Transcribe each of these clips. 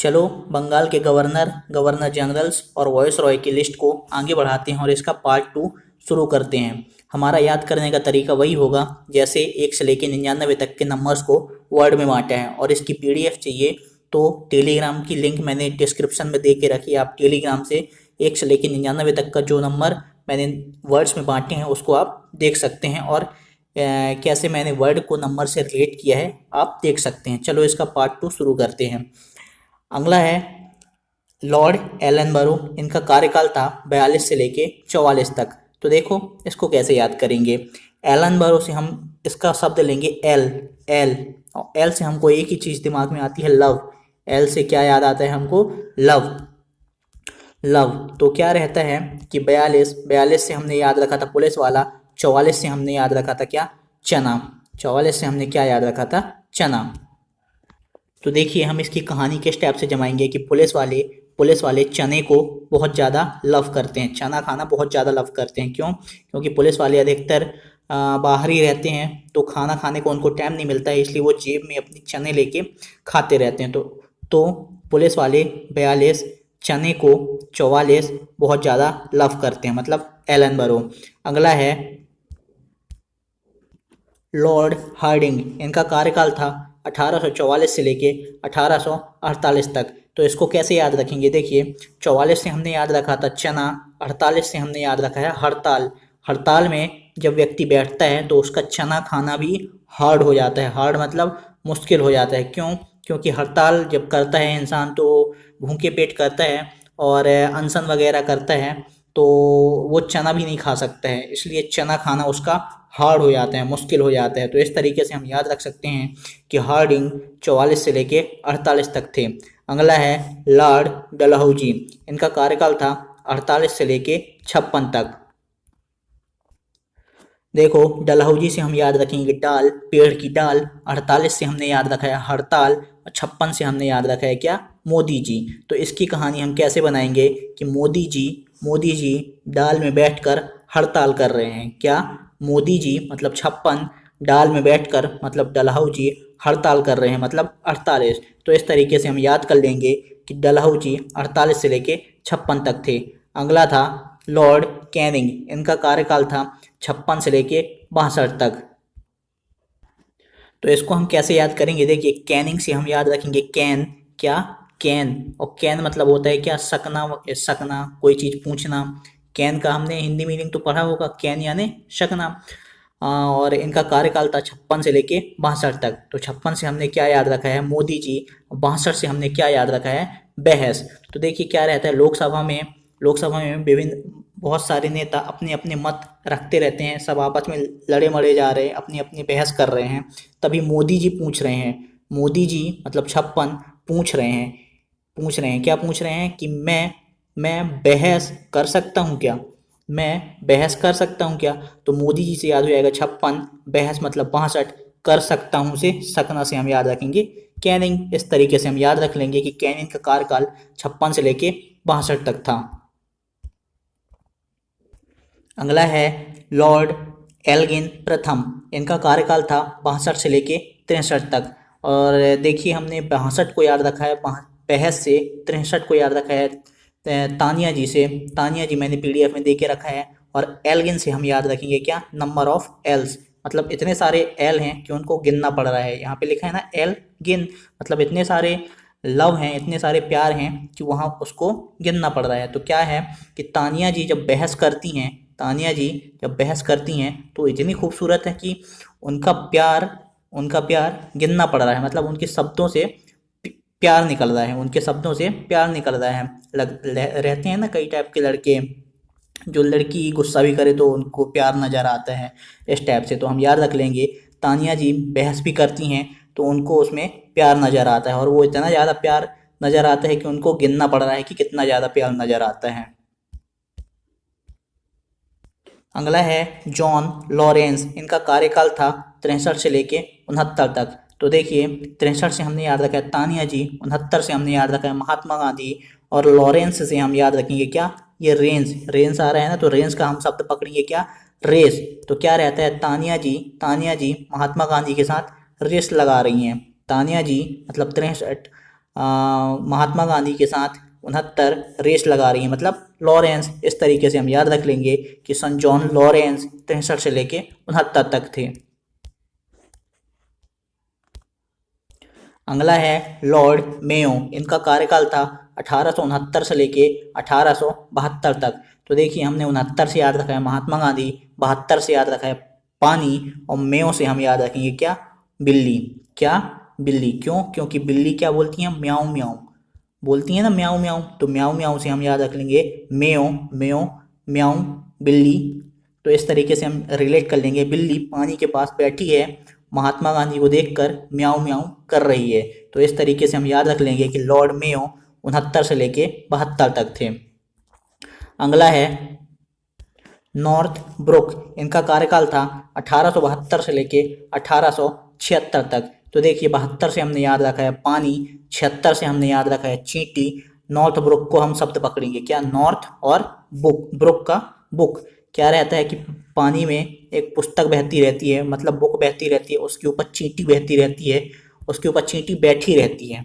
चलो बंगाल के governor, governor generals और वॉइसरॉय की लिस्ट को आगे बढ़ाते हैं और इसका पार्ट 2 शुरू करते हैं। हमारा याद करने का तरीका वही होगा जैसे 1 से लेकर 99 तक के नंबर्स को वर्ड में बांटा है। और इसकी PDF चाहिए तो टेलीग्राम की लिंक मैंने डिस्क्रिप्शन में दे के रखी है। आप टेलीग्राम से 1 से लेकर 99 तक का जो नंबर मैंने वर्ड्स में बांटे हैं उसको आप देख सकते हैं, और कैसे मैंने वर्ड को नंबर से रिलेट किया है आप देख सकते हैं। चलो इसका पार्ट 2 शुरू करते हैं। अगला है लॉर्ड एलनबरो। इनका कार्यकाल था 42 से लेके 44 तक। तो देखो इसको कैसे याद करेंगे। एलनबरो से हम इसका शब्द लेंगे एल। एल और एल से हमको एक ही चीज़ दिमाग में आती है, लव। एल से क्या याद आता है हमको? लव। लव तो क्या रहता है कि 42 से हमने याद रखा था पुलिस वाला, 44 से हमने याद रखा था क्या? चना। 44 से हमने क्या याद रखा था? चना। तो देखिए हम इसकी कहानी किस टाइप से जमाएंगे कि पुलिस वाले चने को बहुत ज़्यादा लव करते हैं। चना खाना बहुत ज़्यादा लव करते हैं। क्यों? क्योंकि पुलिस वाले अधिकतर बाहर ही रहते हैं, तो खाना खाने को उनको टाइम नहीं मिलता है, इसलिए वो जेब में अपनी चने लेके खाते रहते हैं। तो पुलिस वाले 42 चने को 44 बहुत ज़्यादा लव करते हैं, मतलब एलनबरो। अगला है लॉर्ड हार्डिंग। इनका कार्यकाल था 1844 से लेके 1848 तक। तो इसको कैसे याद रखेंगे? देखिए 44 से हमने याद रखा था चना, 48 से हमने याद रखा है हड़ताल। हड़ताल में जब व्यक्ति बैठता है तो उसका चना खाना भी हार्ड हो जाता है। हार्ड मतलब मुश्किल हो जाता है। क्यों? क्योंकि हड़ताल जब करता है इंसान तो भूखे पेट करता है और अनशन वगैरह करता है, तो वो चना भी नहीं खा सकता है, इसलिए चना खाना उसका हार्ड हो जाता है, मुश्किल हो जाता है। तो इस तरीके से हम याद रख सकते हैं कि हार्डिंग 44 से लेके 48 तक थे। अगला है लॉर्ड डलहौजी। इनका कार्यकाल था 48 से लेके 56 तक। देखो डलहौजी से हम याद रखेंगे डाल, पेड़ की डाल। 48 से हमने याद रखा है हड़ताल और 56 से हमने याद रखा है क्या? मोदी जी। तो इसकी कहानी हम कैसे बनाएंगे कि मोदी जी डाल में बैठकर हड़ताल कर रहे हैं। क्या? मोदी जी मतलब 56, डाल में बैठकर मतलब डलहौजी हड़ताल कर रहे हैं मतलब 48। तो इस तरीके से हम याद कर लेंगे कि डलहौजी 48 से लेके 56 तक थे। अगला था लॉर्ड कैनिंग। इनका कार्यकाल था 56 से लेके 62 तक। तो इसको हम कैसे याद करेंगे? देखिए कैनिंग से हम याद रखेंगे कैन। क्या? कैन। और कैन मतलब होता है क्या? सकना। सकना, कोई चीज़ पूछना। कैन का हमने हिंदी मीनिंग तो पढ़ा होगा, कैन यानी शकना। और इनका कार्यकाल था 56 से लेके 62 तक। तो 56 से हमने क्या याद रखा है? मोदी जी। 62 से हमने क्या याद रखा है? बहस। तो देखिए क्या रहता है लोकसभा में विभिन्न बहुत सारे नेता अपने अपने मत रखते रहते हैं, सब आपस में लड़े मड़े जा रहे हैं, अपनी अपनी बहस कर रहे हैं। तभी मोदी जी पूछ रहे हैं, मोदी जी मतलब 56 पूछ रहे हैं क्या पूछ रहे हैं कि मैं बहस कर सकता हूँ क्या? मैं बहस कर सकता हूँ क्या? तो मोदी जी से याद हो जाएगा 56, बहस मतलब 62, कर सकता हूँ से सकना से हम याद रखेंगे कैनिंग। इस तरीके से हम याद रख लेंगे कि कैनिंग का कार्यकाल 56 से लेके 62 तक था। अगला है लॉर्ड एल्गिन प्रथम। इनका कार्यकाल था 62 से लेके 63 तक। और देखिए हमने 62 को याद रखा है बहस से, 63 को याद रखा है तानिया जी से। तानिया जी मैंने PDF में दे के रखा है। और एल्गिन से हम याद रखेंगे क्या? Number of else. मतलब इतने सारे एल हैं कि उनको गिनना पड़ रहा है। यहाँ पे लिखा है ना एल गिन, मतलब इतने सारे लव हैं, इतने सारे प्यार हैं कि वहाँ उसको गिनना पड़ रहा है। तो क्या है कि तानिया जी जब बहस करती हैं तो इतनी खूबसूरत है कि उनका प्यार गिनना पड़ रहा है, मतलब उनके शब्दों से प्यार निकल रहा है, उनके शब्दों से प्यार निकल रहा है। रहते हैं ना कई टाइप के लड़के, जो लड़की गुस्सा भी करे तो उनको प्यार नज़र आता है, इस टाइप से। तो हम याद रख लेंगे तानिया जी बहस भी करती हैं तो उनको उसमें प्यार नज़र आता है, और वो इतना ज़्यादा प्यार नज़र आता है कि उनको गिनना पड़ रहा है कि कितना ज़्यादा प्यार नज़र आता है। अगला है जॉन लॉरेंस। इनका कार्यकाल था 63 से लेके 69 तक। तो देखिए 63 से हमने याद रखा है तानिया जी, 69 से हमने याद रखा है महात्मा गांधी, और लॉरेंस से हम याद रखेंगे क्या? ये रेंस आ रहा है ना, तो रेंस का हम शब्द पकड़ेंगे क्या? रेस। तो क्या रहता है? तानिया जी महात्मा गांधी के साथ रेस लगा रही हैं। तानिया जी मतलब 63, महात्मा गांधी के साथ 69 रेस लगा रही हैं, मतलब लॉरेंस। इस तरीके से हम याद रख लेंगे कि सन जॉन लॉरेंस 63 से लेके 69 तक थे। अगला है लॉर्ड मेयो। इनका कार्यकाल था 1869 से लेके 1872 तक। तो देखिए हमने 69 से याद रखा है महात्मा गांधी, 72 से याद रखा है पानी, और मेयो से हम याद रखेंगे क्या? बिल्ली। क्या? बिल्ली। क्यों? क्योंकि बिल्ली क्या बोलती है? म्याऊं म्याऊं बोलती है ना, म्याऊं म्याऊं। तो म्याऊं म्याऊं से हम याद रख लेंगे मेयो मेयो म्याऊं बिल्ली। तो इस तरीके से हम रिलेट कर लेंगे। बिल्ली पानी के पास बैठी है, महात्मा गांधी को देखकर म्याऊं म्याऊं कर रही है। तो इस तरीके से हम याद रख लेंगे कि लॉर्ड मेयो 69 से लेके 72 तक थे। अगला है नॉर्थ ब्रुक। इनका कार्यकाल था 1872 से लेके 1876 तक। तो देखिए 72 से हमने याद रखा है पानी, 76 से हमने याद रखा है चींटी। नॉर्थ ब्रुक को हम शब्द पकड़ेंगे क्या? नॉर्थ और बुक, ब्रुक का बुक क्या रहता है कि पानी में एक पुस्तक बहती रहती है, मतलब बुक बहती रहती है, उसके ऊपर चींटी बहती रहती है, उसके ऊपर चींटी बैठी रहती है।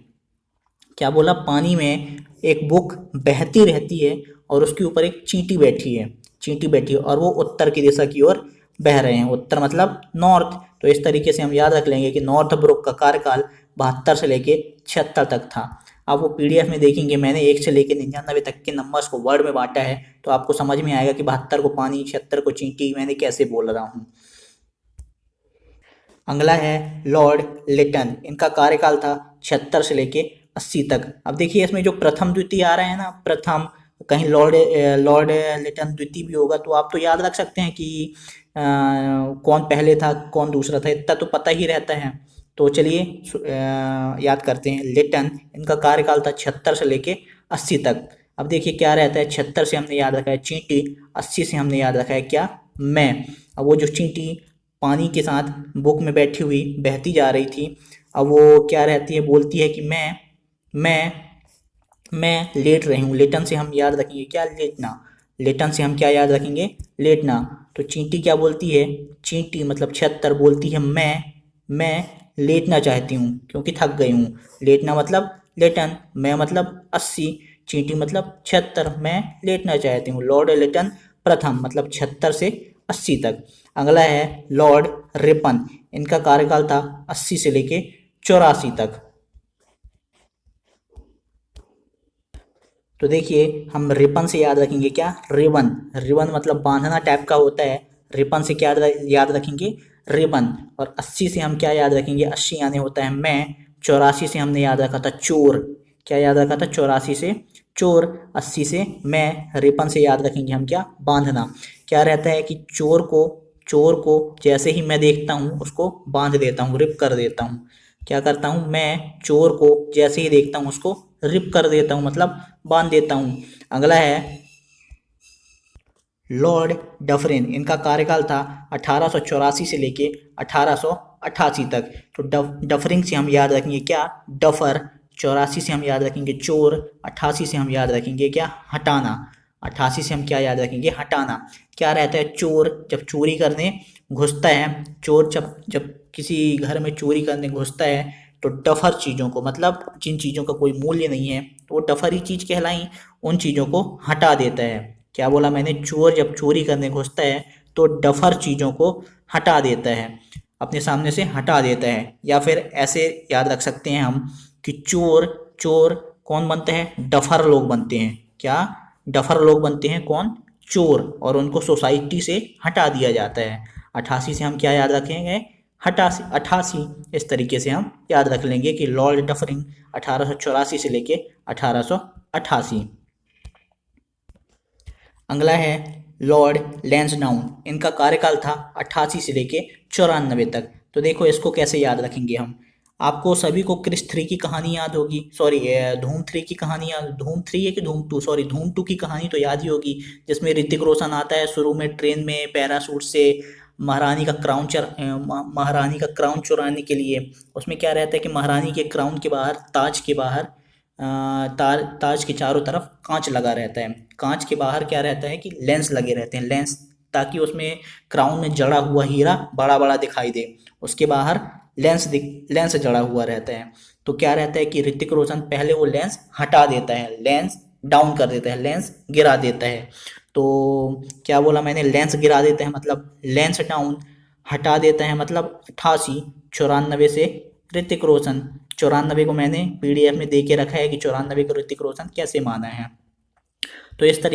क्या बोला? पानी में एक बुक बहती रहती है और उसके ऊपर एक चींटी बैठी है, चींटी बैठी है, और वो उत्तर की दिशा की ओर बह रहे हैं। उत्तर मतलब नॉर्थ। तो इस तरीके से हम याद रख लेंगे कि नॉर्थ ब्रुक का कार्यकाल 72 से लेके 76 तक था। आप वो पीडीएफ में देखेंगे, मैंने 1 से लेके 99 तक के नंबर्स को वर्ड में बांटा है, तो आपको समझ में आएगा कि 72 को पानी, 76 को चींटी मैंने कैसे बोल रहा हूँ। अगला है लॉर्ड लिटन। इनका कार्यकाल था 76 से लेके 80 तक। अब देखिए इसमें जो प्रथम द्वितीय आ रहा है ना, प्रथम, कहीं लॉर्ड लिटन द्वितीय भी होगा, तो आप तो याद रख सकते हैं कि कौन पहले था कौन दूसरा था, इतना तो पता ही रहता है। तो चलिए याद करते हैं। लिटन, इनका कार्यकाल था 76 से लेके 80 तक। अब देखिए क्या रहता है, 76 से हमने याद रखा है चींटी, 80 से हमने याद रखा है क्या? मैं। अब वो जो चींटी पानी के साथ बुक में बैठी हुई बहती जा रही थी, अब वो क्या रहती है, बोलती है कि मैं लेट रही हूँ। लेटन से हम याद रखेंगे क्या? लेटना। लेटन से हम क्या याद रखेंगे? लेटना। तो चींटी क्या बोलती है? चींटी मतलब 76 बोलती है मैं लेटना चाहती हूँ क्योंकि थक गई हूँ। लेटना मतलब लेटन, मैं मतलब 80, चींटी मतलब 76, मैं लेटना चाहती हूँ। लॉर्ड लिटन प्रथम मतलब 76 से 80 तक। अगला है लॉर्ड रिपन। इनका कार्यकाल था 80 से लेके 84 तक। तो देखिए हम रिपन से याद रखेंगे क्या? रिबन। रिबन मतलब बांधना टाइप का होता है। रिपन से क्या याद रखेंगे? रिबन। और 80 से हम क्या याद रखेंगे? 80 यानी होता है मैं। 84 से हमने याद रखा था चोर। क्या याद रखा था? 84 से चोर, 80 से मैं, रिपन से याद रखेंगे हम क्या? बांधना। क्या रहता है कि चोर को जैसे ही मैं देखता हूँ उसको बांध देता हूँ, रिप कर देता हूँ। क्या करता हूँ? मैं चोर को जैसे ही देखता हूँ उसको रिप कर देता हूँ, मतलब बांध देता हूँ। अगला है लॉर्ड डफरिन। इनका कार्यकाल था 1884 से लेके 1888 तक। तो डफरिन से हम याद रखेंगे क्या? डफर। 84 से हम याद रखेंगे चोर, 88 से हम याद रखेंगे क्या? हटाना। 88 से हम क्या याद रखेंगे? हटाना। क्या रहता है? चोर जब चोरी करने घुसता है, चोर जब किसी घर में चोरी करने घुसता है, तो डफर चीज़ों को, मतलब जिन चीज़ों का कोई मूल्य नहीं है, तो वो डफर ही चीज़ कहलाई, उन चीज़ों को हटा देता है। क्या बोला मैंने? चोर जब चोरी करने घुसता है तो डफर चीज़ों को हटा देता है, अपने सामने से हटा देता है। या फिर ऐसे याद रख सकते हैं हम कि चोर चोर कौन बनते हैं? डफर लोग बनते हैं। क्या? डफर लोग बनते हैं कौन? चोर, और उनको सोसाइटी से हटा दिया जाता है। 88 से हम क्या याद रखेंगे? 88। इस तरीके से हम याद रख लेंगे कि लॉर्ड डफरिन 1884 से लेके 1888। अगला है लॉर्ड लैंसडाउन। इनका कार्यकाल था 88 से लेके 94 तक। तो देखो इसको कैसे याद रखेंगे हम। आपको सभी को क्रिस 3 की कहानी याद होगी, सॉरी धूम 3 की कहानी याद, धूम 3 है कि धूम 2, सॉरी धूम 2 की कहानी तो याद ही होगी, जिसमें ऋतिक रोशन आता है शुरू में ट्रेन में पैराशूट से महारानी का क्राउन चुराने के लिए। उसमें क्या रहता है कि महारानी के क्राउन के बाहर, ताज के बाहर, ताज के चारों तरफ कांच लगा रहता है। कांच के बाहर क्या रहता है कि लेंस लगे रहते हैं, लेंस, ताकि उसमें क्राउन में जड़ा हुआ हीरा बड़ा बड़ा दिखाई दे। उसके बाहर लेंस जड़ा हुआ रहता है। तो क्या रहता है कि ऋतिक रोशन पहले वो लेंस हटा देता है, लेंस डाउन कर देता है, लेंस गिरा देता है। तो क्या बोला मैंने, लेंस गिरा देता है मतलब लेंस डाउन, हटा देता है मतलब 88, 94 से ऋतिक रोशन। 94 को मैंने PDF में दे के रखा है कि 94 को ऋतिक रोशन कैसे माना है। तो इस तरीके